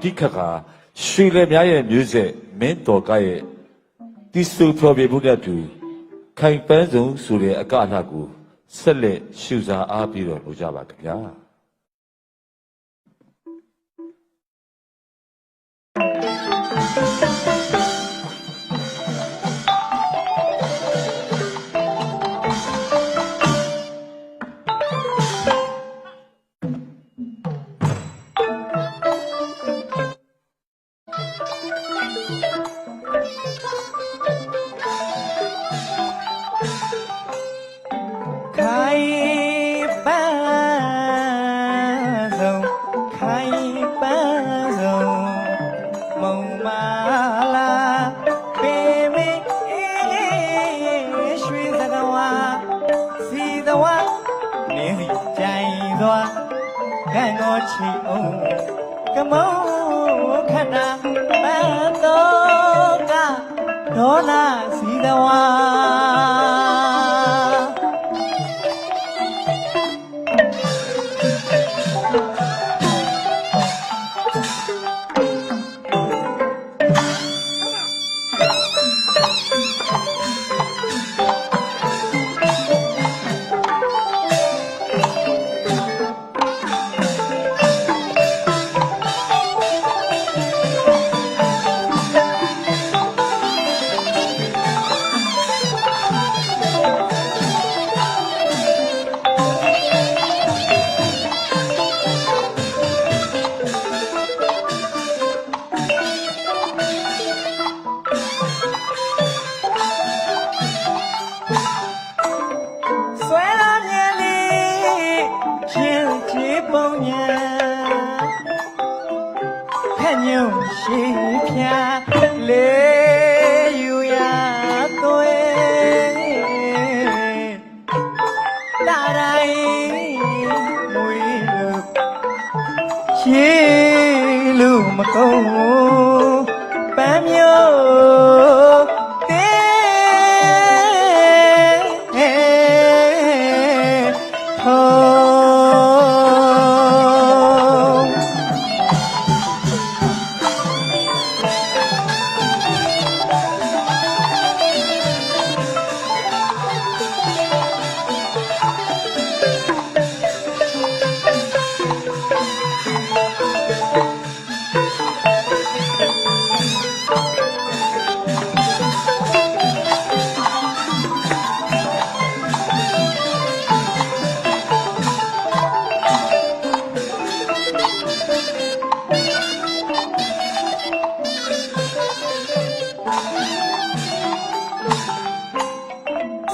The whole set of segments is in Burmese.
တိခက်ကရွှေလယ်များရဲ့မျိုးဆက်မင်းတော်ကရဲ့တီဆူဖျော်ပြမှုတဲ့သူခိုင်ပန်းစုံဆိုတဲ့အကအလှကိုဆက်လက်ရှုစားအားပြီးတော့လို့ကြပါခင်ဗျာ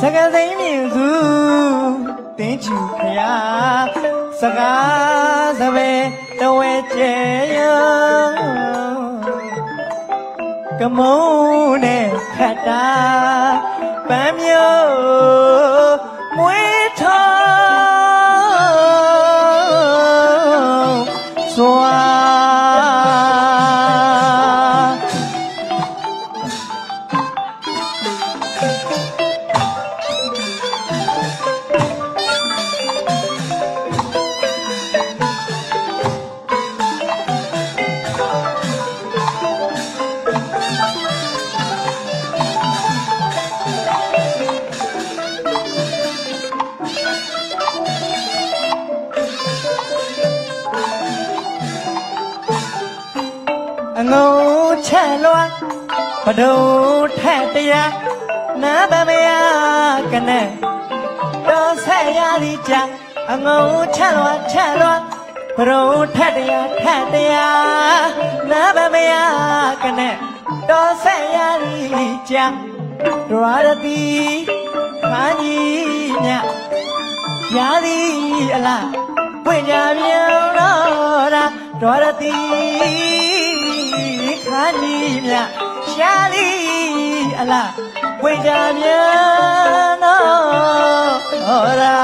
စကားသိမ်းမြင်သူတင်းချူခရာစကားစပယ်တဝဲကျဲရောကမုန်းနဲ့ခတ်တာပန်းမျိုးမွေးထောင်းစွာငုံချက်လွားဘဒုံထက်တရားနာဘမယကနဲ့တော်ဆက်ရသည်ကြအငုံချက်လွားဘဒုံထက်တရားနာဘမယကနဲ့တော်ဆက်ရသည်ကြဒွါရတိခါကြီးမြရသည်အလားပွင့်ကြပြောင်းတော့တာဒွါရတိခါကြီးမြရှာလီအလားဝေကြမြန်တော့ရာ